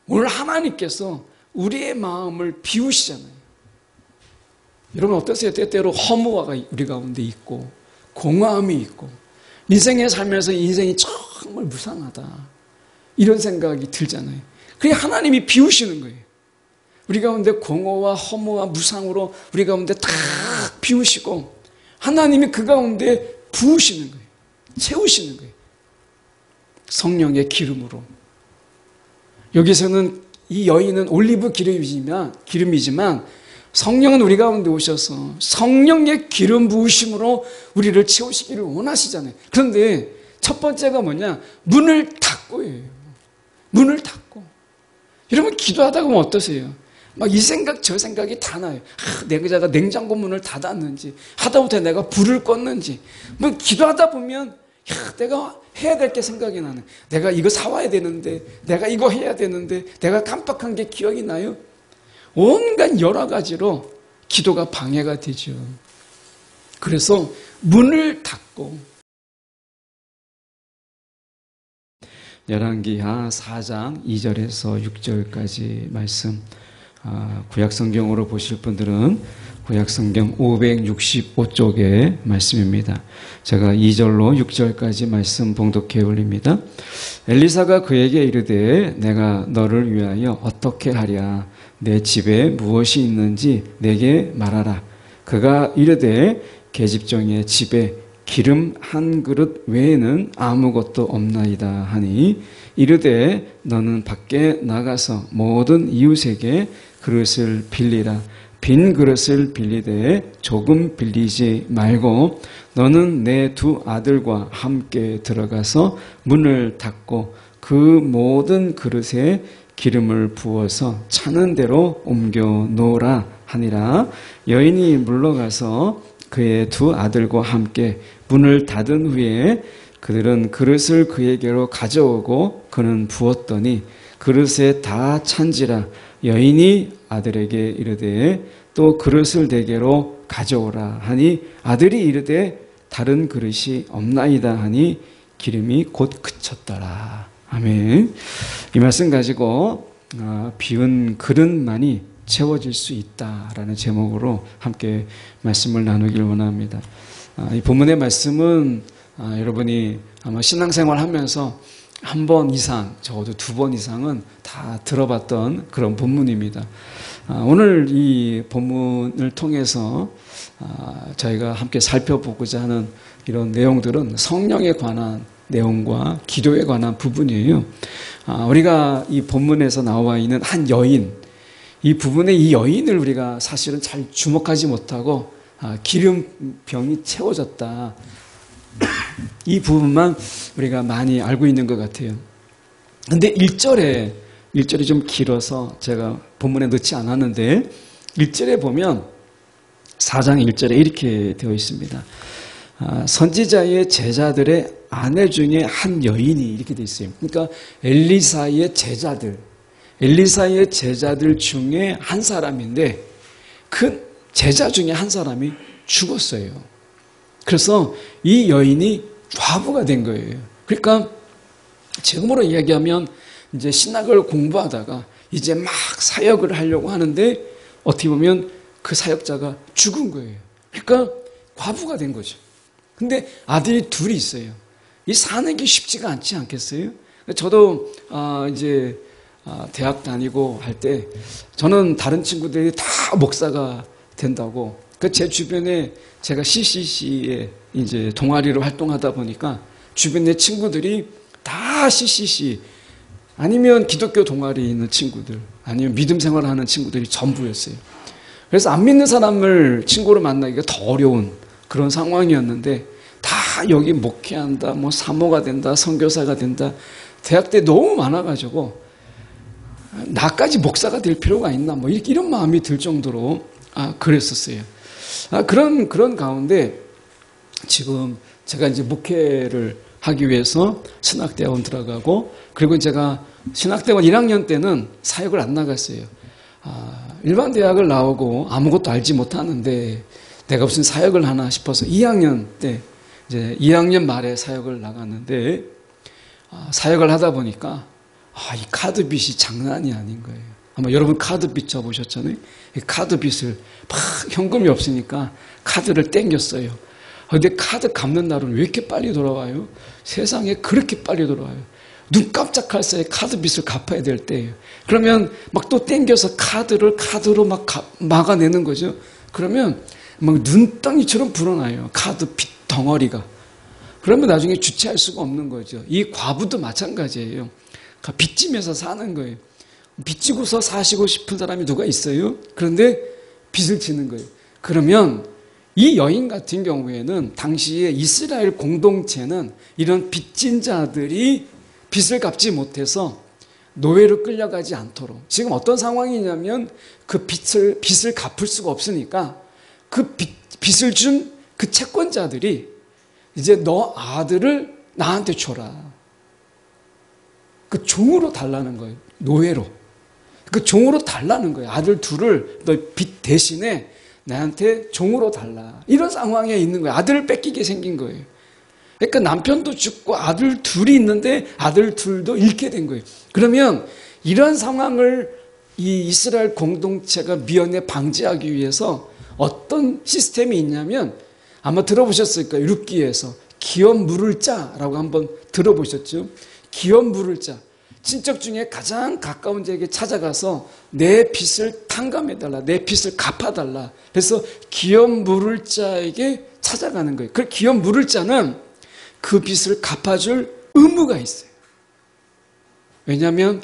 오늘 하나님께서 우리의 마음을 비우시잖아요. 여러분 어떠세요? 때때로 허무가 우리 가운데 있고 공허함이 있고 인생에 살면서 인생이 정말 무상하다 이런 생각이 들잖아요. 그게 하나님이 비우시는 거예요. 우리 가운데 공허와 허무와 무상으로 우리 가운데 다 비우시고 하나님이 그 가운데 부으시는 거예요. 채우시는 거예요. 성령의 기름으로. 여기서는 이 여인은 올리브 기름이지만 성령은 우리 가운데 오셔서 성령의 기름 부으심으로 우리를 채우시기를 원하시잖아요. 그런데 첫 번째가 뭐냐? 문을 닫고예요. 문을 닫고. 여러분 기도하다 보면 어떠세요? 막 이 생각 저 생각이 다 나요. 내가 냉장고 문을 닫았는지 하다못해 내가 불을 껐는지 뭐 기도하다 보면 내가 해야 될 게 생각이 나네. 내가 이거 사와야 되는데 내가 이거 해야 되는데 내가 깜빡한 게 기억이 나요. 온갖 여러 가지로 기도가 방해가 되죠. 그래서 문을 닫고 열왕기하 4장 2절에서 6절까지 말씀 구약성경으로 보실 분들은 구약성경 565쪽의 말씀입니다. 제가 2절로 6절까지 말씀 봉독해 올립니다. 엘리사가 그에게 이르되 내가 너를 위하여 어떻게 하랴 내 집에 무엇이 있는지 내게 말하라. 그가 이르되 계집종의 집에 기름 한 그릇 외에는 아무것도 없나이다 하니 이르되 너는 밖에 나가서 모든 이웃에게 그릇을 빌리라. 빈 그릇을 빌리되 조금 빌리지 말고 너는 내 두 아들과 함께 들어가서 문을 닫고 그 모든 그릇에 기름을 부어서 차는 대로 옮겨 놓으라 하니라. 여인이 물러가서 그의 두 아들과 함께 문을 닫은 후에 그들은 그릇을 그에게로 가져오고 그는 부었더니 그릇에 다 찬지라. 여인이 아들에게 이르되 또 그릇을 내게로 가져오라 하니 아들이 이르되 다른 그릇이 없나이다 하니 기름이 곧 그쳤더라. 아멘. 이 말씀 가지고 비운 그릇만이 채워질 수 있다라는 제목으로 함께 말씀을 나누길 원합니다. 이 본문의 말씀은 여러분이 아마 신앙생활 하면서 한 번 이상, 적어도 두 번 이상은 다 들어봤던 그런 본문입니다. 오늘 이 본문을 통해서 저희가 함께 살펴보고자 하는 이런 내용들은 성령에 관한 내용과 기도에 관한 부분이에요. 우리가 이 본문에서 나와 있는 한 여인, 이 부분에 이 여인을 우리가 사실은 잘 주목하지 못하고 기름병이 채워졌다. 이 부분만 우리가 많이 알고 있는 것 같아요. 근데 1절이 좀 길어서 제가 본문에 넣지 않았는데 1절에 보면 4장 1절에 이렇게 되어 있습니다. 선지자의 제자들의 아내 중에 한 여인이 이렇게 되어 있어요. 그러니까 엘리사의 제자들 중에 한 사람인데 그 제자 중에 한 사람이 죽었어요. 그래서 이 여인이 과부가 된 거예요. 그러니까 지금으로 이야기하면 이제 신학을 공부하다가 이제 막 사역을 하려고 하는데 어떻게 보면 그 사역자가 죽은 거예요. 그러니까 과부가 된 거죠. 근데 아들이 둘이 있어요. 이 사는 게 쉽지가 않지 않겠어요? 저도 이제 대학 다니고 할 때 저는 다른 친구들이 다 목사가 된다고 제 주변에 제가 CCC에 이제 동아리로 활동하다 보니까 주변의 친구들이 다 CCC 아니면 기독교 동아리에 있는 친구들 아니면 믿음 생활을 하는 친구들이 전부였어요. 그래서 안 믿는 사람을 친구로 만나기가 더 어려운 그런 상황이었는데 다 여기 목회한다, 뭐 사모가 된다, 선교사가 된다. 대학 때 너무 많아가지고 나까지 목사가 될 필요가 있나 뭐 이런 마음이 들 정도로 그랬었어요. 그런 가운데 지금 제가 이제 목회를 하기 위해서 신학대학원 들어가고 그리고 제가 신학대학원 1학년 때는 사역을 안 나갔어요. 일반 대학을 나오고 아무것도 알지 못하는데 내가 무슨 사역을 하나 싶어서 2학년 때 이제 2학년 말에 사역을 나갔는데 사역을 하다 보니까 이 카드빚이 장난이 아닌 거예요. 아마 여러분 카드빚 져보셨잖아요. 이 카드빚을 막 현금이 없으니까 카드를 땡겼어요. 근데 카드 갚는 날은 왜 이렇게 빨리 돌아와요? 세상에 그렇게 빨리 돌아와요. 눈 깜짝할 사이에 카드빚을 갚아야 될 때예요. 그러면 막 또 땡겨서 카드로 막 막아내는 거죠. 그러면 막 눈덩이처럼 불어나요. 카드빚 덩어리가. 그러면 나중에 주체할 수가 없는 거죠. 이 과부도 마찬가지예요. 빚지면서 사는 거예요. 빚지고서 사시고 싶은 사람이 누가 있어요? 그런데 빚을 지는 거예요. 그러면 이 여인 같은 경우에는 당시에 이스라엘 공동체는 이런 빚진 자들이 빚을 갚지 못해서 노예로 끌려가지 않도록, 지금 어떤 상황이냐면 그 빚을 갚을 수가 없으니까 그 빚을 준 그 채권자들이 이제 너 아들을 나한테 줘라. 그 종으로 달라는 거예요. 노예로. 그 종으로 달라는 거예요. 아들 둘을 너 빚 대신에 나한테 종으로 달라. 이런 상황에 있는 거예요. 아들을 뺏기게 생긴 거예요. 그러니까 남편도 죽고 아들 둘이 있는데 아들 둘도 잃게 된 거예요. 그러면 이런 상황을 이 이스라엘 공동체가 미연에 방지하기 위해서 어떤 시스템이 있냐면 아마 들어보셨을 거예요. 룻기에서 기업 물을 자라고 한번 들어보셨죠? 기업 물을 자. 친척 중에 가장 가까운 자에게 찾아가서 내 빚을 탕감해달라. 내 빚을 갚아달라. 그래서 기업 물을 자에게 찾아가는 거예요. 그 기업 물을 자는 그 빚을 갚아줄 의무가 있어요. 왜냐하면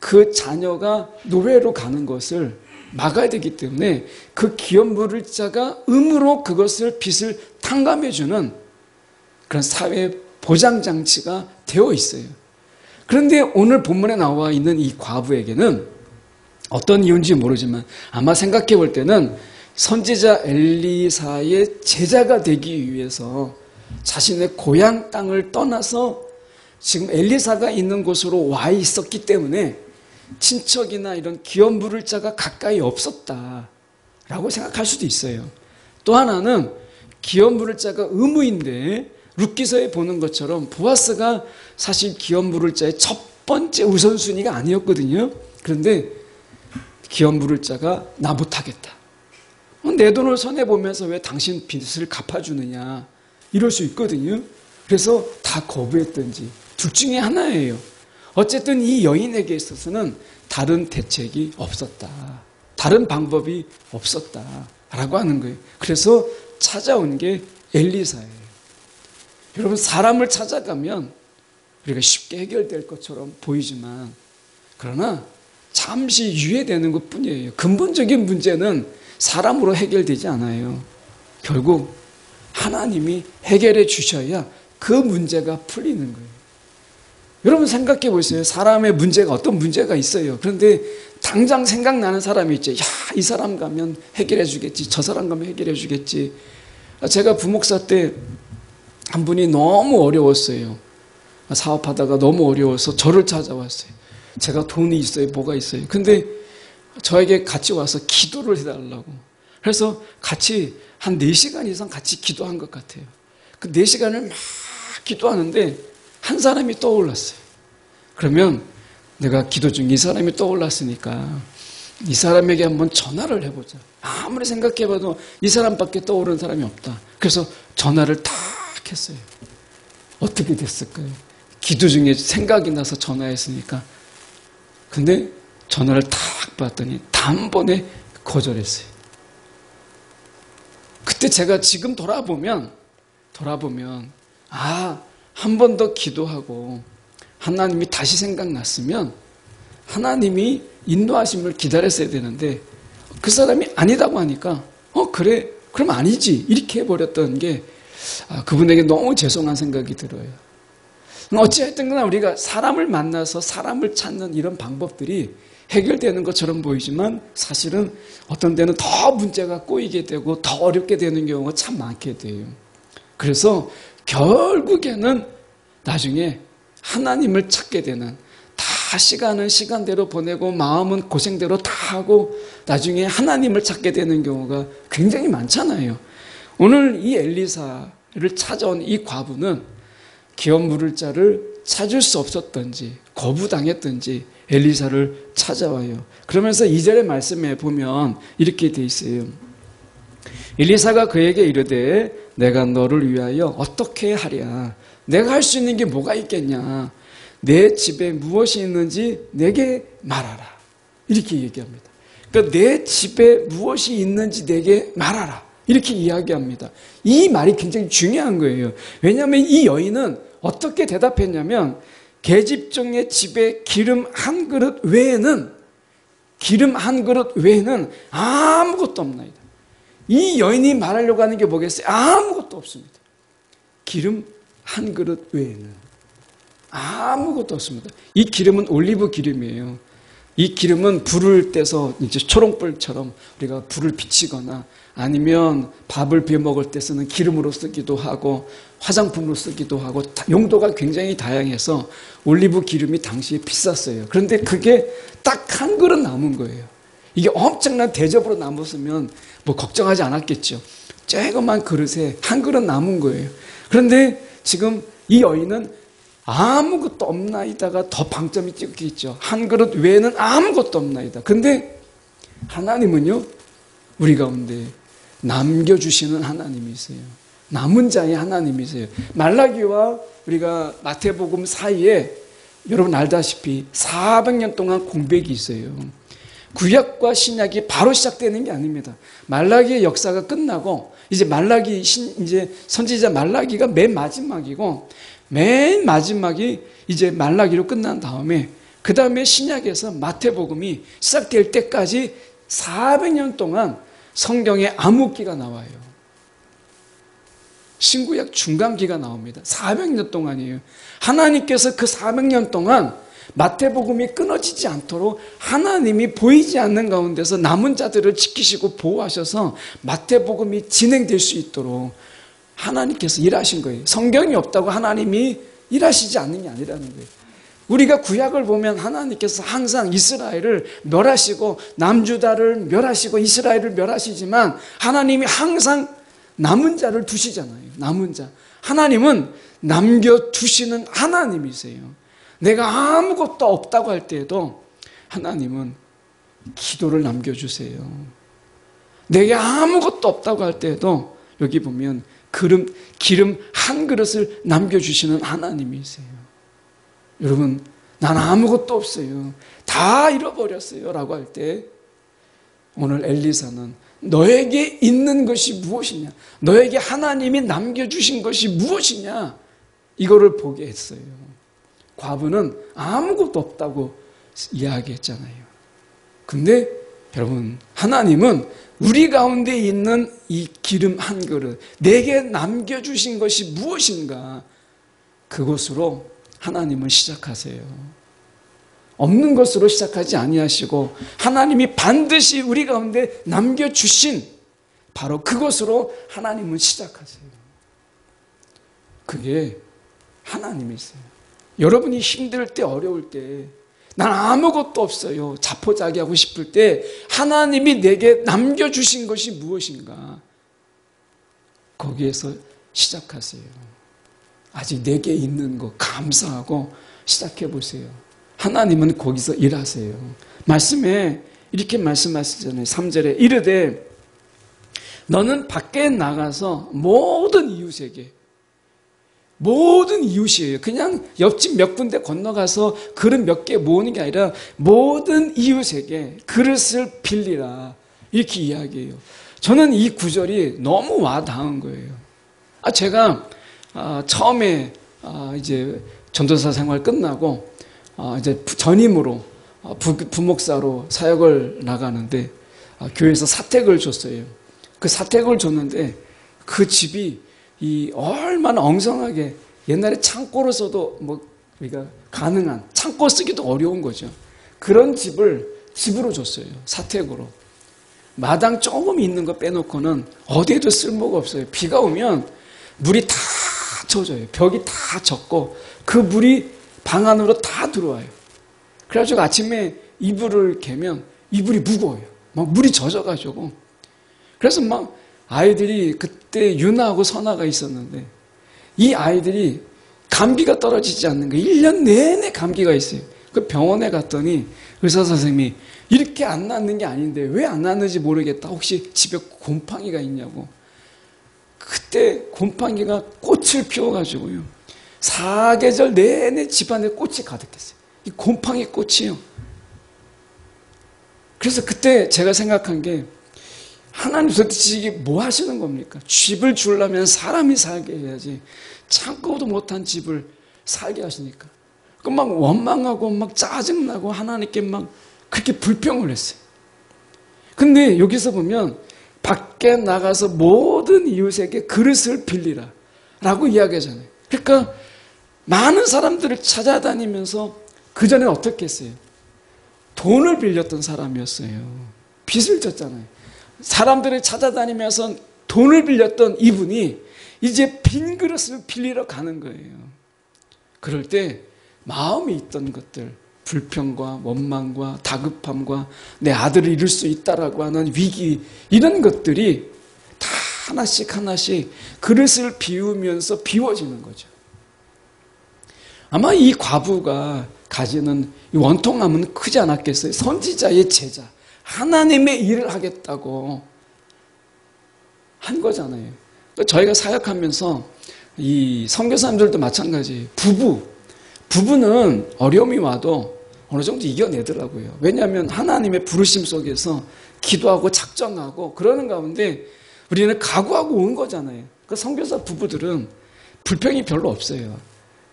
그 자녀가 노예로 가는 것을 막아야 되기 때문에 그 기업 물을 자가 의무로 그것을 빚을 탕감해주는 그런 사회 보장 장치가 되어 있어요. 그런데 오늘 본문에 나와 있는 이 과부에게는 어떤 이유인지 모르지만 아마 생각해 볼 때는 선지자 엘리사의 제자가 되기 위해서 자신의 고향 땅을 떠나서 지금 엘리사가 있는 곳으로 와 있었기 때문에 친척이나 이런 기업 물을 자가 가까이 없었다라고 생각할 수도 있어요. 또 하나는 기업 물을 자가 의무인데 룻기서에 보는 것처럼 보아스가 사실 기업 물을 자의 첫 번째 우선순위가 아니었거든요. 그런데 기업 물을 자가 나 못하겠다. 내 돈을 손해보면서 왜 당신 빚을 갚아주느냐 이럴 수 있거든요. 그래서 다 거부했든지 둘 중에 하나예요. 어쨌든 이 여인에게 있어서는 다른 대책이 없었다. 다른 방법이 없었다라고 하는 거예요. 그래서 찾아온 게 엘리사예요. 여러분 사람을 찾아가면 우리가 쉽게 해결될 것처럼 보이지만 그러나 잠시 유예되는 것뿐이에요. 근본적인 문제는 사람으로 해결되지 않아요. 결국 하나님이 해결해 주셔야 그 문제가 풀리는 거예요. 여러분 생각해 보세요. 사람의 문제가 어떤 문제가 있어요. 그런데 당장 생각나는 사람이 있죠. 이 사람 가면 해결해 주겠지. 저 사람 가면 해결해 주겠지. 제가 부목사 때 한 분이 너무 어려웠어요. 사업하다가 너무 어려워서 저를 찾아왔어요. 제가 돈이 있어요. 뭐가 있어요. 근데 저에게 같이 와서 기도를 해달라고. 그래서 같이 한 4시간 이상 같이 기도한 것 같아요. 그 4시간을 막 기도하는데 한 사람이 떠올랐어요. 그러면 내가 기도 중에 이 사람이 떠올랐으니까 이 사람에게 한번 전화를 해보자. 아무리 생각해봐도 이 사람밖에 떠오르는 사람이 없다. 그래서 전화를 탁 했어요. 어떻게 됐을까요? 기도 중에 생각이 나서 전화했으니까. 근데 전화를 탁 받더니 단번에 거절했어요. 그때 제가 지금 돌아보면 한 번 더 기도하고 하나님이 다시 생각났으면 하나님이 인도하심을 기다렸어야 되는데 그 사람이 아니다고 하니까 그래 그럼 아니지 이렇게 해버렸던 게 그분에게 너무 죄송한 생각이 들어요. 어찌했든 간에 우리가 사람을 만나서 사람을 찾는 이런 방법들이 해결되는 것처럼 보이지만 사실은 어떤 데는 더 문제가 꼬이게 되고 더 어렵게 되는 경우가 참 많게 돼요. 그래서 결국에는 나중에 하나님을 찾게 되는, 다 시간은 시간대로 보내고 마음은 고생대로 다 하고 나중에 하나님을 찾게 되는 경우가 굉장히 많잖아요. 오늘 이 엘리사를 찾아온 이 과부는 기업 물을 자를 찾을 수 없었던지 거부당했던지 엘리사를 찾아와요. 그러면서 2절의 말씀에 보면 이렇게 돼 있어요. 엘리사가 그에게 이르되 내가 너를 위하여 어떻게 하랴? 내가 할 수 있는 게 뭐가 있겠냐? 내 집에 무엇이 있는지 내게 말하라. 이렇게 얘기합니다. 그러니까 내 집에 무엇이 있는지 내게 말하라. 이렇게 이야기합니다. 이 말이 굉장히 중요한 거예요. 왜냐하면 이 여인은 어떻게 대답했냐면 계집종의 집에 기름 한 그릇 외에는 아무것도 없나이다. 이 여인이 말하려고 하는 게 뭐겠어요? 아무것도 없습니다. 기름 한 그릇 외에는 아무것도 없습니다. 이 기름은 올리브 기름이에요. 이 기름은 불을 떼서 이제 초롱불처럼 우리가 불을 비치거나 아니면 밥을 비벼 먹을 때 쓰는 기름으로 쓰기도 하고 화장품으로 쓰기도 하고 용도가 굉장히 다양해서 올리브 기름이 당시에 비쌌어요. 그런데 그게 딱 한 그릇 남은 거예요. 이게 엄청난 대접으로 남았으면 뭐 걱정하지 않았겠죠. 조그만 그릇에 한 그릇 남은 거예요. 그런데 지금 이 여인은 아무것도 없나이다가 더 방점이 찍혀 있죠. 한 그릇 외에는 아무것도 없나이다. 근데 하나님은요, 우리 가운데 남겨주시는 하나님이세요. 남은 자의 하나님이세요. 말라기와 우리가 마태복음 사이에 여러분 알다시피 400년 동안 공백이 있어요. 구약과 신약이 바로 시작되는 게 아닙니다. 말라기의 역사가 끝나고 이제 이제 선지자 말라기가 맨 마지막이고 맨 마지막이 이제 말라기로 끝난 다음에 그 다음에 신약에서 마태복음이 시작될 때까지 400년 동안 성경에 암흑기가 나와요. 신구약 중간기가 나옵니다. 400년 동안이에요. 하나님께서 그 400년 동안 마태복음이 끊어지지 않도록 하나님이 보이지 않는 가운데서 남은 자들을 지키시고 보호하셔서 마태복음이 진행될 수 있도록 하나님께서 일하신 거예요. 성경이 없다고 하나님이 일하시지 않는 게 아니라는 거예요. 우리가 구약을 보면 하나님께서 항상 이스라엘을 멸하시고 남주다를 멸하시고 이스라엘을 멸하시지만 하나님이 항상 남은 자를 두시잖아요. 남은 자. 하나님은 남겨두시는 하나님이세요. 내가 아무것도 없다고 할 때에도 하나님은 기도를 남겨주세요. 내게 아무것도 없다고 할 때에도 여기 보면 기름 한 그릇을 남겨주시는 하나님이세요. 여러분, 난 아무것도 없어요. 다 잃어버렸어요. 라고 할 때 오늘 엘리사는 너에게 있는 것이 무엇이냐? 너에게 하나님이 남겨주신 것이 무엇이냐? 이거를 보게 했어요. 과부는 아무것도 없다고 이야기했잖아요. 근데 여러분, 하나님은 우리 가운데 있는 이 기름 한 그릇, 내게 남겨주신 것이 무엇인가? 그것으로 하나님은 시작하세요. 없는 것으로 시작하지 아니하시고 하나님이 반드시 우리 가운데 남겨주신 바로 그것으로 하나님은 시작하세요. 그게 하나님이세요. 여러분이 힘들 때 어려울 때 난 아무것도 없어요. 자포자기하고 싶을 때 하나님이 내게 남겨주신 것이 무엇인가? 거기에서 시작하세요. 아직 내게 있는 거 감사하고 시작해 보세요. 하나님은 거기서 일하세요. 말씀에 이렇게 말씀하시잖아요. 3절에 이르되 너는 밖에 나가서 모든 이웃이에요. 그냥 옆집 몇 군데 건너가서 그릇 몇 개 모으는 게 아니라 모든 이웃에게 그릇을 빌리라. 이렇게 이야기해요. 저는 이 구절이 너무 와닿은 거예요. 제가 처음에 이제 전도사 생활 끝나고 이제 전임으로 부목사로 사역을 나가는데 교회에서 사택을 줬어요. 그 사택을 줬는데 그 집이 얼마나 엉성하게 옛날에 창고로서도 우리가 가능한 창고 쓰기도 어려운 거죠. 그런 집으로 줬어요. 사택으로. 마당 조금 있는 거 빼놓고는 어디에도 쓸모가 없어요. 비가 오면 물이 다 젖어요. 벽이 다 젖고 그 물이 방 안으로 다 들어와요. 그래가지고 아침에 이불을 개면 이불이 무거워요. 막 물이 젖어가지고. 그래서 막 아이들이 그때 유나하고 선아가 있었는데 이 아이들이 감기가 떨어지지 않는 거예요. 1년 내내 감기가 있어요. 그 병원에 갔더니 의사 선생님이 이렇게 안 낫는 게 아닌데 왜 안 낫는지 모르겠다. 혹시 집에 곰팡이가 있냐고. 그때 곰팡이가 꽃을 피워가지고요. 사계절 내내 집안에 꽃이 가득했어요. 이 곰팡이 꽃이요. 그래서 그때 제가 생각한 게 하나님 도대체 이게 뭐 하시는 겁니까? 집을 주려면 사람이 살게 해야지 참고도 못한 집을 살게 하시니까 그 막 원망하고 막 짜증나고 하나님께 막 그렇게 불평을 했어요. 근데 여기서 보면 밖에 나가서 모든 이웃에게 그릇을 빌리라 라고 이야기하잖아요. 그러니까 많은 사람들을 찾아다니면서 그전에는 어떻게 했어요? 돈을 빌렸던 사람이었어요. 빚을 졌잖아요. 사람들을 찾아다니면서 돈을 빌렸던 이분이 이제 빈 그릇을 빌리러 가는 거예요. 그럴 때 마음에 있던 것들, 불평과 원망과 다급함과 내 아들을 잃을 수 있다라고 하는 위기, 이런 것들이 다 하나씩 하나씩 그릇을 비우면서 비워지는 거죠. 아마 이 과부가 가지는 원통함은 크지 않았겠어요. 선지자의 제자, 하나님의 일을 하겠다고 한 거잖아요. 저희가 사역하면서 이 선교사님들도 마찬가지예요. 부부는 어려움이 와도 어느 정도 이겨내더라고요. 왜냐하면 하나님의 부르심 속에서 기도하고 작정하고 그러는 가운데 우리는 각오하고 온 거잖아요. 그 선교사 부부들은 불평이 별로 없어요.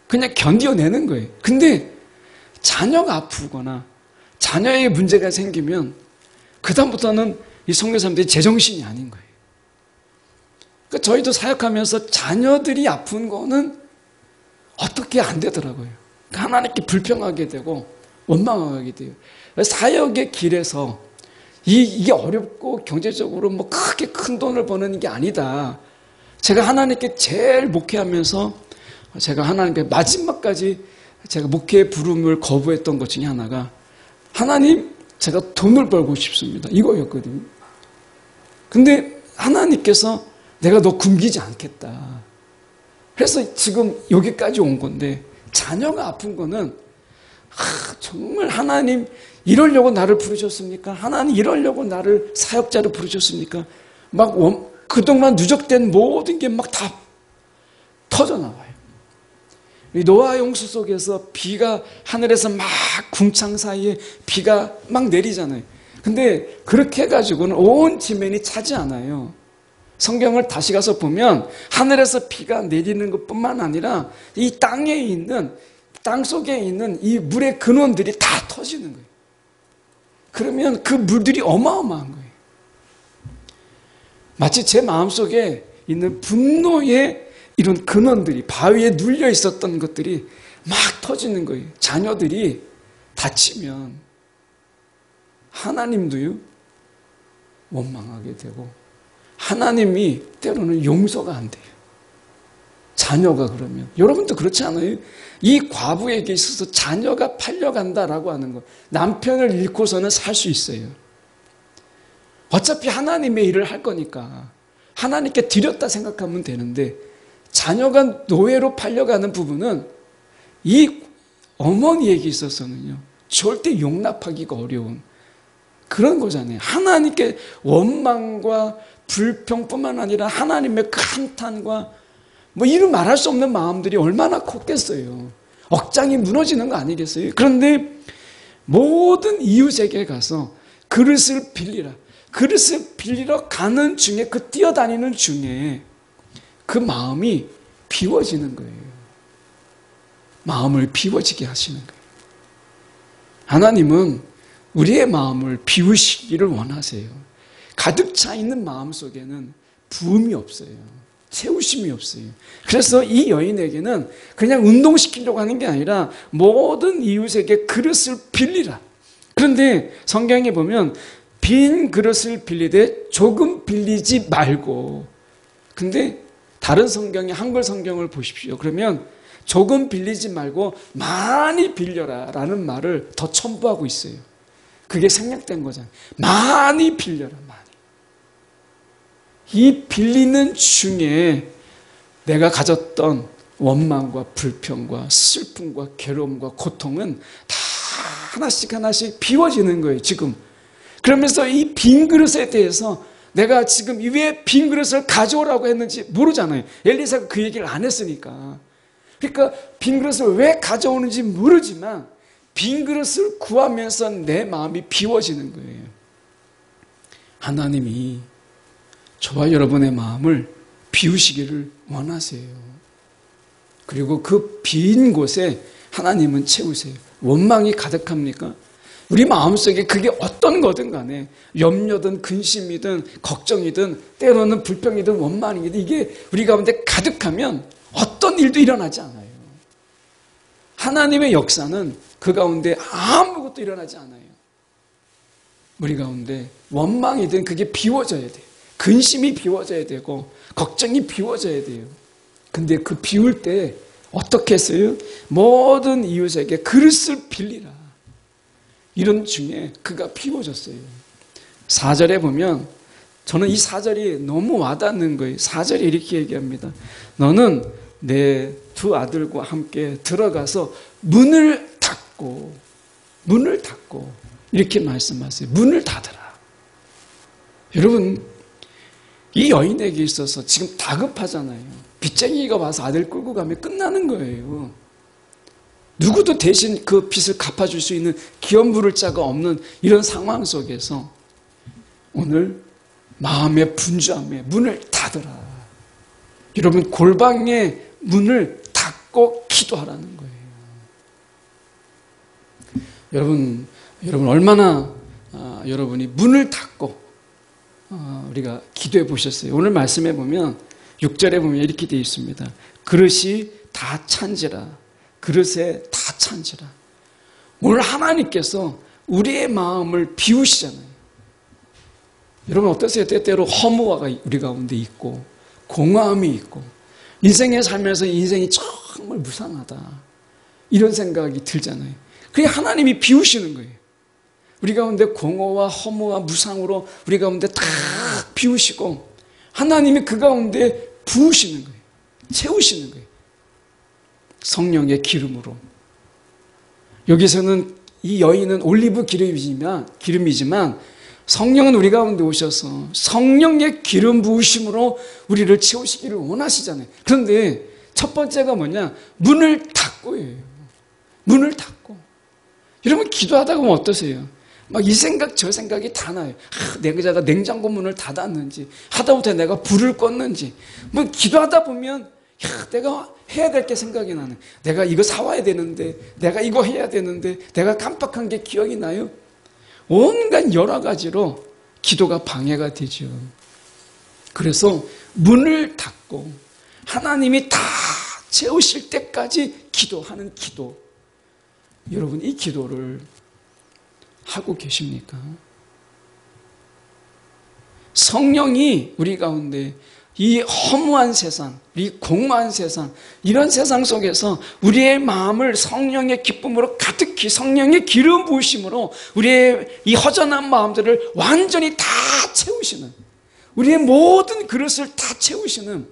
그냥 견뎌내는 거예요. 근데 자녀가 아프거나 자녀의 문제가 생기면 그다음부터는 이 선교사님들이 제정신이 아닌 거예요. 그러니까 저희도 사역하면서 자녀들이 아픈 거는 어떻게 안 되더라고요. 그러니까 하나님께 불평하게 되고 원망하게 돼요. 사역의 길에서 이게 어렵고 경제적으로 뭐 크게 큰 돈을 버는 게 아니다. 제가 하나님께 제일 목회하면서 제가 하나님께 마지막까지 제가 목회의 부름을 거부했던 것 중에 하나가 하나님, 제가 돈을 벌고 싶습니다. 이거였거든요. 근데 하나님께서 내가 너 굶기지 않겠다. 그래서 지금 여기까지 온 건데 자녀가 아픈 거는 정말 하나님 이러려고 나를 부르셨습니까? 하나님 이러려고 나를 사역자로 부르셨습니까? 막 그동안 누적된 모든 게 막 다 터져나와요. 노아 용수 속에서 비가 하늘에서 막 궁창 사이에 비가 막 내리잖아요. 근데 그렇게 해가지고는 온 지면이 차지 않아요. 성경을 다시 가서 보면 하늘에서 비가 내리는 것뿐만 아니라 이 땅에 있는, 땅 속에 있는 이 물의 근원들이 다 터지는 거예요. 그러면 그 물들이 어마어마한 거예요. 마치 제 마음속에 있는 분노의 이런 근원들이, 바위에 눌려 있었던 것들이 막 터지는 거예요. 자녀들이 다치면 하나님도요 원망하게 되고 하나님이 때로는 용서가 안 돼요. 자녀가 그러면. 여러분도 그렇지 않아요? 이 과부에게 있어서 자녀가 팔려간다라고 하는 것, 남편을 잃고서는 살 수 있어요. 어차피 하나님의 일을 할 거니까 하나님께 드렸다 생각하면 되는데, 자녀가 노예로 팔려가는 부분은 이 어머니에게 있어서는요 절대 용납하기가 어려운 그런 거잖아요. 하나님께 원망과 불평뿐만 아니라 하나님의 그 한탄과 뭐 이루 말할 수 없는 마음들이 얼마나 컸겠어요. 억장이 무너지는 거 아니겠어요? 그런데 모든 이웃에게 가서 그릇을 빌리라. 그릇을 빌리러 가는 중에, 그 뛰어다니는 중에 그 마음이 비워지는 거예요. 마음을 비워지게 하시는 거예요. 하나님은 우리의 마음을 비우시기를 원하세요. 가득 차 있는 마음 속에는 부음이 없어요. 채우심이 없어요. 그래서 이 여인에게는 그냥 운동시키려고 하는 게 아니라 모든 이웃에게 그릇을 빌리라. 그런데 성경에 보면 빈 그릇을 빌리되 조금 빌리지 말고, 근데 다른 성경에 한글 성경을 보십시오. 그러면 조금 빌리지 말고 많이 빌려라 라는 말을 더 첨부하고 있어요. 그게 생략된 거잖아요. 많이 빌려라, 많이. 이 빌리는 중에 내가 가졌던 원망과 불평과 슬픔과 괴로움과 고통은 다 하나씩 하나씩 비워지는 거예요, 지금. 그러면서 이 빈 그릇에 대해서 내가 지금 왜 빈 그릇을 가져오라고 했는지 모르잖아요. 엘리사가 그 얘기를 안 했으니까. 그러니까 빈 그릇을 왜 가져오는지 모르지만 빈 그릇을 구하면서 내 마음이 비워지는 거예요. 하나님이 저와 여러분의 마음을 비우시기를 원하세요. 그리고 그 빈 곳에 하나님은 채우세요. 원망이 가득합니까? 우리 마음속에 그게 어떤 거든 간에 염려든 근심이든 걱정이든 때로는 불평이든 원망이든 이게 우리 가운데 가득하면 어떤 일도 일어나지 않아요. 하나님의 역사는 그 가운데 아무것도 일어나지 않아요. 우리 가운데 원망이든 그게 비워져야 돼요. 근심이 비워져야 되고 걱정이 비워져야 돼요. 근데 그 비울 때 어떻게 했어요? 모든 이웃에게 그릇을 빌리라. 이런 중에 그가 비워졌어요. 4절에 보면 저는 이 4절이 너무 와닿는 거예요. 4절에 이렇게 얘기합니다. 너는 내 두 아들과 함께 들어가서 문을 닫고 이렇게 말씀하세요. 문을 닫으라. 여러분, 이 여인에게 있어서 지금 다급하잖아요. 빚쟁이가 와서 아들 끌고 가면 끝나는 거예요. 누구도 대신 그 빚을 갚아줄 수 있는 기업 물을 자가 없는 이런 상황 속에서 오늘 마음의 분주함에 문을 닫으라. 여러분, 골방의 문을 닫고 기도하라는 거예요. 여러분 얼마나 여러분이 문을 닫고 우리가 기도해 보셨어요? 오늘 말씀해 보면 6절에 보면 이렇게 되어 있습니다. 그릇이 다 찬지라. 그릇에 다 찬지라. 오늘 하나님께서 우리의 마음을 비우시잖아요. 여러분 어떠세요? 때때로 허무가 우리 가운데 있고 공허함이 있고 인생의 삶에서 인생이 정말 무상하다 이런 생각이 들잖아요. 그게 하나님이 비우시는 거예요. 우리 가운데 공허와 허무와 무상으로 우리 가운데 다 비우시고 하나님이 그 가운데 부으시는 거예요. 채우시는 거예요. 성령의 기름으로. 여기서는 이 여인은 올리브 기름이지만 성령은 우리 가운데 오셔서 성령의 기름 부으심으로 우리를 채우시기를 원하시잖아요. 그런데 첫 번째가 뭐냐? 문을 닫고예요. 문을 닫고. 여러분 기도하다가 보면 어떠세요? 막 이 생각 저 생각이 다 나요. 내가 냉장고 문을 닫았는지 하다못해 내가 불을 껐는지 뭐 기도하다 보면 내가 해야 될 게 생각이 나네. 내가 이거 사와야 되는데 내가 이거 해야 되는데 내가 깜빡한 게 기억이 나요. 온갖 여러 가지로 기도가 방해가 되죠. 그래서 문을 닫고 하나님이 다 채우실 때까지 기도하는 기도. 여러분 이 기도를 하고 계십니까? 성령이 우리 가운데 이 허무한 세상, 이 공허한 세상, 이런 세상 속에서 우리의 마음을 성령의 기쁨으로 가득히 성령의 기름 부으심으로 우리의 이 허전한 마음들을 완전히 다 채우시는, 우리의 모든 그릇을 다 채우시는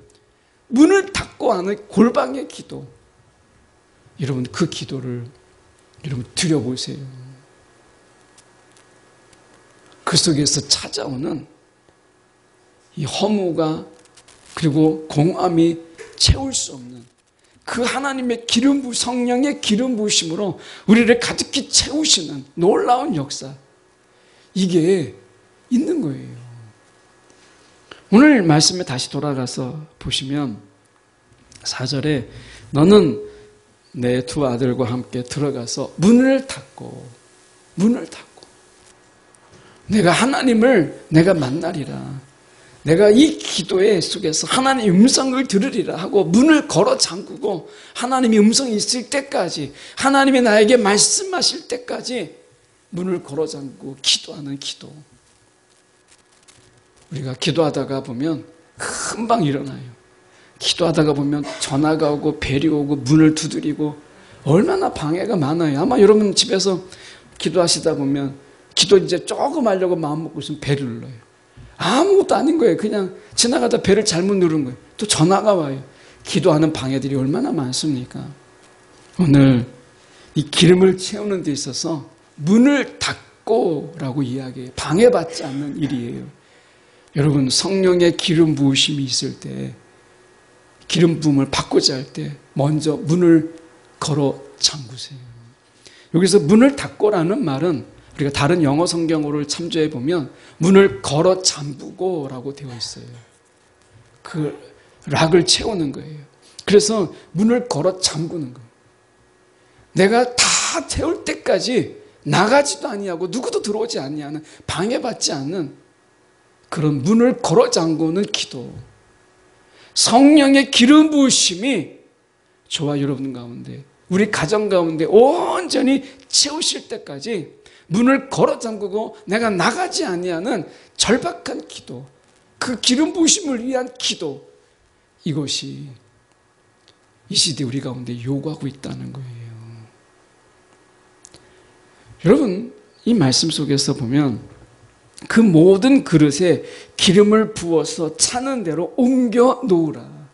문을 닫고 하는 골방의 기도. 여러분 그 기도를 여러분 드려보세요. 그 속에서 찾아오는 이 허무가 그리고 공허함이 채울 수 없는 그 하나님의 성령의 기름 부으심으로 우리를 가득히 채우시는 놀라운 역사, 이게 있는 거예요. 오늘 말씀에 다시 돌아가서 보시면 4절에 너는 내 두 아들과 함께 들어가서 문을 닫고 내가 하나님을 내가 만나리라. 내가 이 기도의 속에서 하나님의 음성을 들으리라 하고 문을 걸어 잠그고 하나님의 음성이 있을 때까지, 하나님이 나에게 말씀하실 때까지 문을 걸어 잠그고 기도하는 기도. 우리가 기도하다가 보면 금방 일어나요. 기도하다가 보면 전화가 오고 벨이 오고 문을 두드리고 얼마나 방해가 많아요. 아마 여러분 집에서 기도하시다 보면 기도 이제 조금 하려고 마음 먹고 있으면 벨을 눌러요. 아무것도 아닌 거예요. 그냥 지나가다 벨을 잘못 누른 거예요. 또 전화가 와요. 기도하는 방해들이 얼마나 많습니까? 오늘 이 기름을 채우는 데 있어서 문을 닫고라고 이야기해요. 방해받지 않는 일이에요. 여러분, 성령의 기름 부으심이 있을 때, 기름 부음을 받고자 할 때 먼저 문을 걸어 잠그세요. 여기서 문을 닫고라는 말은 우리가 다른 영어 성경어를 참조해 보면 문을 걸어 잠그고라고 되어 있어요. 그 락을 채우는 거예요. 그래서 문을 걸어 잠그는 거예요. 내가 다 채울 때까지 나가지도 아니하고 누구도 들어오지 아니하는, 방해받지 않는 그런 문을 걸어 잠그는 기도. 성령의 기름 부으심이 저와 여러분 가운데, 우리 가정 가운데 온전히 채우실 때까지 문을 걸어 잠그고 내가 나가지 아니하는 절박한 기도, 그 기름 부으심을 위한 기도, 이것이 이 시대 우리 가운데 요구하고 있다는 거예요. 여러분, 이 말씀 속에서 보면 그 모든 그릇에 기름을 부어서 차는 대로 옮겨 놓으라.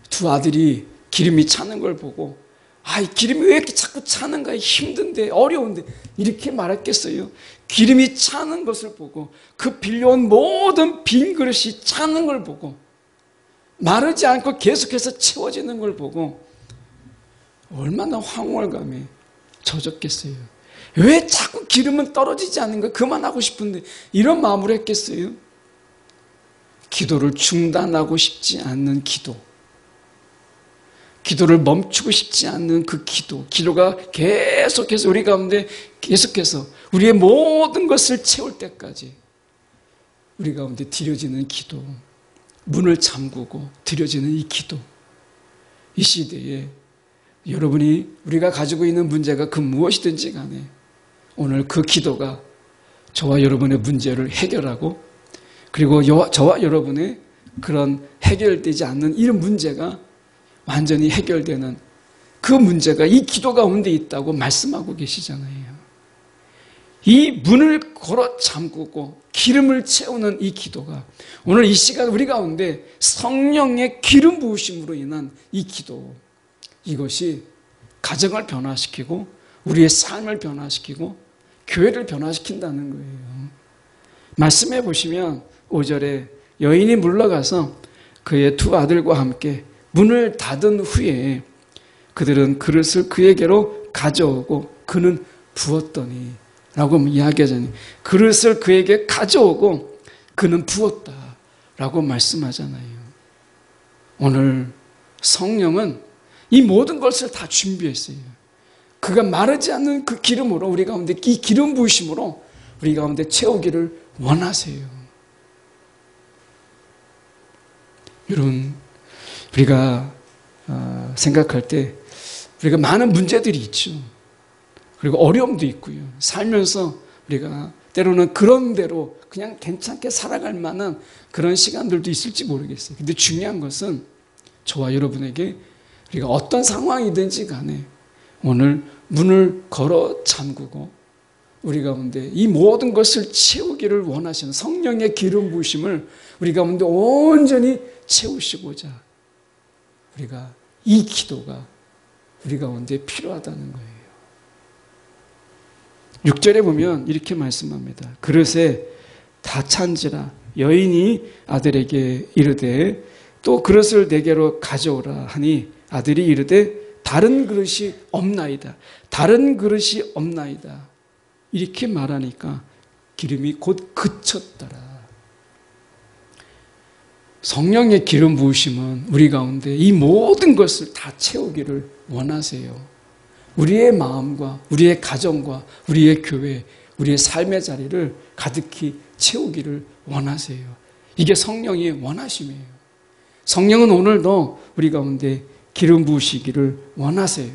두 아들이 기름이 차는 걸 보고, 이 기름이 왜 이렇게 자꾸 차는가, 힘든데, 어려운데, 이렇게 말했겠어요? 기름이 차는 것을 보고, 그 빌려온 모든 빈 그릇이 차는 걸 보고, 마르지 않고 계속해서 채워지는 걸 보고, 얼마나 황홀감에 젖었겠어요? 왜 자꾸 기름은 떨어지지 않는가? 그만하고 싶은데, 이런 마음으로 했겠어요? 기도를 중단하고 싶지 않는 기도, 기도를 멈추고 싶지 않는 그 기도가 계속해서 우리 가운데 계속해서 우리의 모든 것을 채울 때까지 우리 가운데 드려지는 기도, 문을 잠그고 드려지는 이 기도, 이 시대에 여러분이, 우리가 가지고 있는 문제가 그 무엇이든지 간에 오늘 그 기도가 저와 여러분의 문제를 해결하고, 그리고 저와 여러분의 그런 해결되지 않는 이런 문제가 완전히 해결되는 그 문제가 이 기도 가운데 있다고 말씀하고 계시잖아요. 이 문을 걸어 잠그고 기름을 채우는 이 기도가 오늘 이 시간 우리 가운데 성령의 기름 부으심으로 인한 이 기도, 이것이 가정을 변화시키고 우리의 삶을 변화시키고 교회를 변화시킨다는 거예요. 말씀해 보시면 5절에 여인이 물러가서 그의 두 아들과 함께 문을 닫은 후에 그들은 그릇을 그에게로 가져오고 그는 부었더니 라고 이야기하잖아요. 그릇을 그에게 가져오고 그는 부었다 라고 말씀하잖아요. 오늘 성령은 이 모든 것을 다 준비했어요. 그가 마르지 않는 그 기름으로 우리 가운데, 이 기름 부으심으로 우리 가운데 채우기를 원하세요. 여러분, 우리가 생각할 때 우리가 많은 문제들이 있죠. 그리고 어려움도 있고요. 살면서 우리가 때로는 그런 대로 그냥 괜찮게 살아갈 만한 그런 시간들도 있을지 모르겠어요. 근데 중요한 것은 저와 여러분에게 우리가 어떤 상황이든지 간에 오늘 문을 걸어 잠그고 우리 가운데 이 모든 것을 채우기를 원하시는 성령의 기름 부으심을 우리 가운데 온전히 채우시고자 우리가 이 기도가 우리 가운데 필요하다는 거예요. 6절에 보면 이렇게 말씀합니다. 그릇에 다 찬지라 여인이 아들에게 이르되 또 그릇을 내게로 가져오라 하니 아들이 이르되 다른 그릇이 없나이다. 다른 그릇이 없나이다. 이렇게 말하니까 기름이 곧 그쳤더라. 성령의 기름 부으심은 우리 가운데 이 모든 것을 다 채우기를 원하세요. 우리의 마음과 우리의 가정과 우리의 교회, 우리의 삶의 자리를 가득히 채우기를 원하세요. 이게 성령의 원하심이에요. 성령은 오늘도 우리 가운데 기름 부으시기를 원하세요.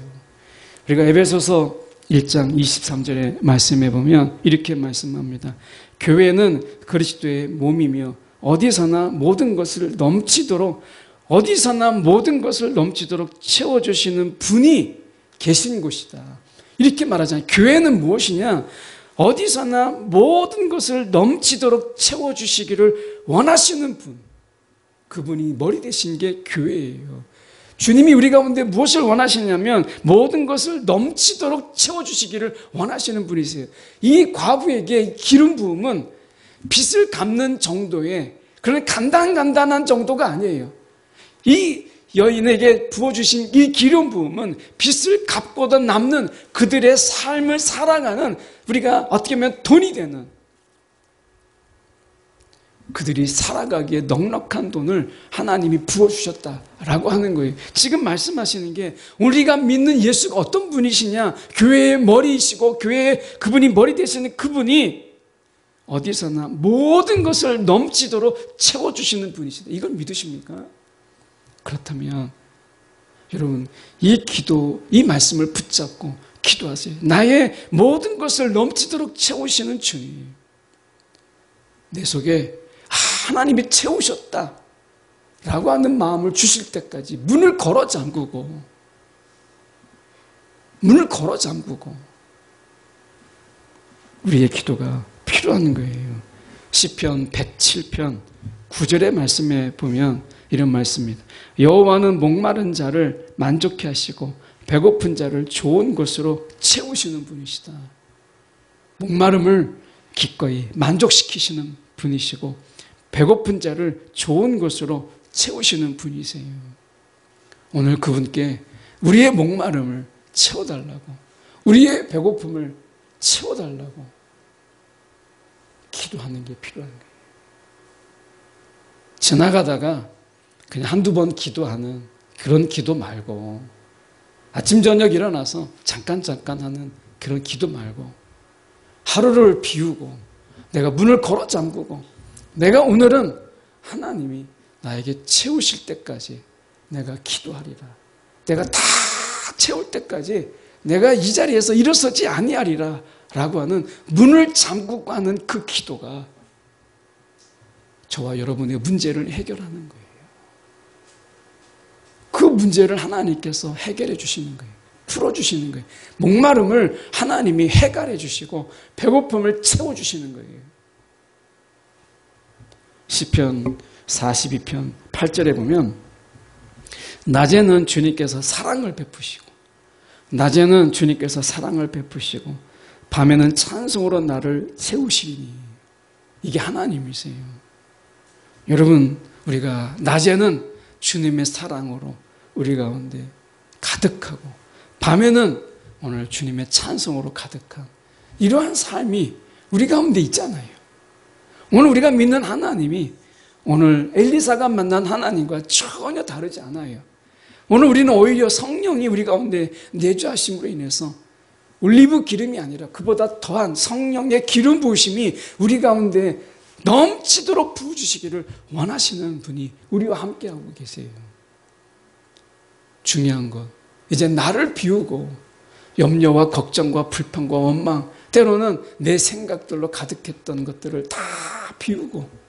우리가 에베소서 1장 23절에 말씀해 보면 이렇게 말씀합니다. 교회는 그리스도의 몸이며 어디서나 모든 것을 넘치도록 채워주시는 분이 계신 곳이다. 이렇게 말하잖아요. 교회는 무엇이냐? 어디서나 모든 것을 넘치도록 채워주시기를 원하시는 분. 그분이 머리 되신 게 교회예요. 주님이 우리 가운데 무엇을 원하시냐면 모든 것을 넘치도록 채워주시기를 원하시는 분이세요. 이 과부에게 기름 부음은 빚을 갚는 정도의 그런 간단한 정도가 아니에요. 이 여인에게 부어주신 이 기름 부음은 빚을 갚고도 남는 그들의 삶을 살아가는, 우리가 어떻게 보면 돈이 되는, 그들이 살아가기에 넉넉한 돈을 하나님이 부어주셨다라고 하는 거예요. 지금 말씀하시는 게 우리가 믿는 예수가 어떤 분이시냐, 교회의 머리이시고 교회의 그분이 머리 되시는 그분이 어디서나 모든 것을 넘치도록 채워주시는 분이시다. 이걸 믿으십니까? 그렇다면 여러분, 이 기도, 이 말씀을 붙잡고 기도하세요. 나의 모든 것을 넘치도록 채우시는 주님, 내 속에 하나님이 채우셨다 라고 하는 마음을 주실 때까지 문을 걸어 잠그고 우리의 기도가 필요한 거예요. 시편 107편 9절의 말씀에 보면 이런 말씀입니다. 여호와는 목마른 자를 만족케 하시고 배고픈 자를 좋은 것으로 채우시는 분이시다. 목마름을 기꺼이 만족시키시는 분이시고 배고픈 자를 좋은 것으로 채우시는 분이세요. 오늘 그분께 우리의 목마름을 채워달라고, 우리의 배고픔을 채워달라고 기도하는 게 필요한 거예요. 지나가다가 그냥 한두 번 기도하는 그런 기도 말고, 아침 저녁 일어나서 잠깐 하는 그런 기도 말고, 하루를 비우고 내가 문을 걸어 잠그고 내가 오늘은 하나님이 나에게 채우실 때까지 내가 기도하리라, 내가 다 채울 때까지 내가 이 자리에서 일어서지 아니하리라 라고 하는 문을 잠그고 하는 그 기도가 저와 여러분의 문제를 해결하는 거예요. 그 문제를 하나님께서 해결해 주시는 거예요. 풀어주시는 거예요. 목마름을 하나님이 해결해 주시고 배고픔을 채워주시는 거예요. 시편 42편 8절에 보면 낮에는 주님께서 사랑을 베푸시고 밤에는 찬송으로 나를 세우시리니, 이게 하나님이세요. 여러분, 우리가 낮에는 주님의 사랑으로 우리 가운데 가득하고 밤에는 오늘 주님의 찬송으로 가득한 이러한 삶이 우리 가운데 있잖아요. 오늘 우리가 믿는 하나님이 오늘 엘리사가 만난 하나님과 전혀 다르지 않아요. 오늘 우리는 오히려 성령이 우리 가운데 내주하심으로 인해서 올리브 기름이 아니라 그보다 더한 성령의 기름 부으심이 우리 가운데 넘치도록 부어주시기를 원하시는 분이 우리와 함께하고 계세요. 중요한 것, 이제 나를 비우고 염려와 걱정과 불평과 원망, 때로는 내 생각들로 가득했던 것들을 다 비우고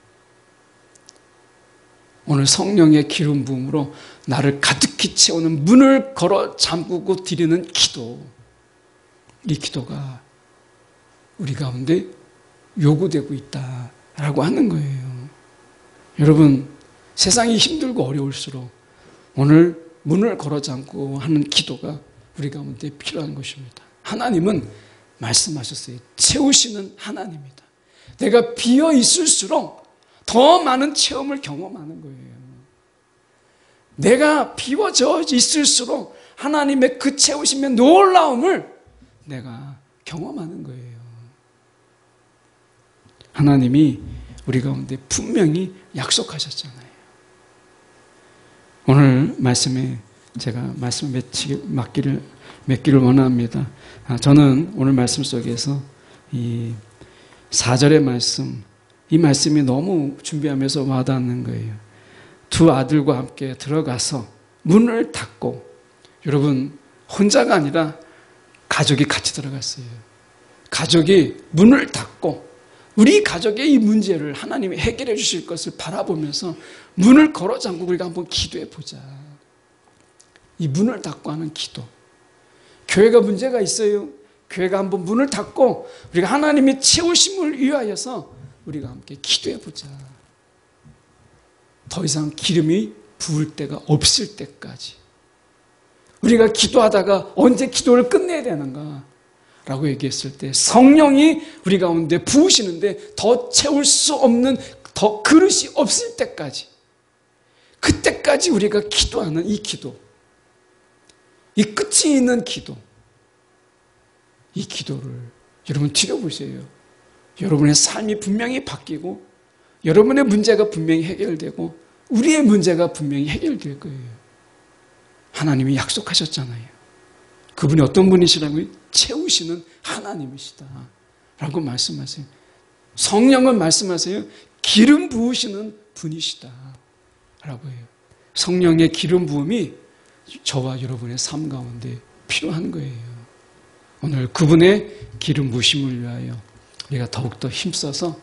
오늘 성령의 기름 부음으로 나를 가득히 채우는 문을 걸어 잠그고 드리는 기도, 이 기도가 우리 가운데 요구되고 있다라고 하는 거예요. 여러분, 세상이 힘들고 어려울수록 오늘 문을 걸어 잠그고 하는 기도가 우리 가운데 필요한 것입니다. 하나님은 말씀하셨어요. 채우시는 하나님이다. 내가 비어 있을수록 더 많은 체험을 경험하는 거예요. 내가 비워져 있을수록 하나님의 그 채우심의 놀라움을 내가 경험하는 거예요. 하나님이 우리 가운데 분명히 약속하셨잖아요. 오늘 말씀에 제가 말씀을 맺기를 원합니다. 저는 오늘 말씀 속에서 이 4절의 말씀, 이 말씀이 너무 준비하면서 와닿는 거예요. 두 아들과 함께 들어가서 문을 닫고, 여러분 혼자가 아니라 가족이 같이 들어갔어요. 가족이 문을 닫고 우리 가족의 이 문제를 하나님이 해결해 주실 것을 바라보면서 문을 걸어 잠그고 우리가 한번 기도해 보자. 이 문을 닫고 하는 기도. 교회가 문제가 있어요. 교회가 한번 문을 닫고 우리가 하나님의 채우심을 위하여서 우리가 함께 기도해 보자. 더 이상 기름이 부을 때가 없을 때까지 우리가 기도하다가 언제 기도를 끝내야 되는가 라고 얘기했을 때 성령이 우리 가운데 부으시는데 더 채울 수 없는 더 그릇이 없을 때까지 그때까지 우리가 기도하는 이 기도, 이 끝이 있는 기도, 이 기도를 여러분 드려보세요. 여러분의 삶이 분명히 바뀌고 여러분의 문제가 분명히 해결되고 우리의 문제가 분명히 해결될 거예요. 하나님이 약속하셨잖아요. 그분이 어떤 분이시라고요? 채우시는 하나님이시다 라고 말씀하세요. 성령은 말씀하세요. 기름 부으시는 분이시다 라고 해요. 성령의 기름 부음이 저와 여러분의 삶 가운데 필요한 거예요. 오늘 그분의 기름 부으심을 위하여 우리가 더욱더 힘써서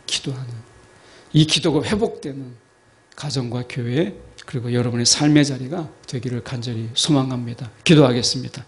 기도하는 이 기도가 회복되는 가정과 교회 그리고 여러분의 삶의 자리가 되기를 간절히 소망합니다. 기도하겠습니다.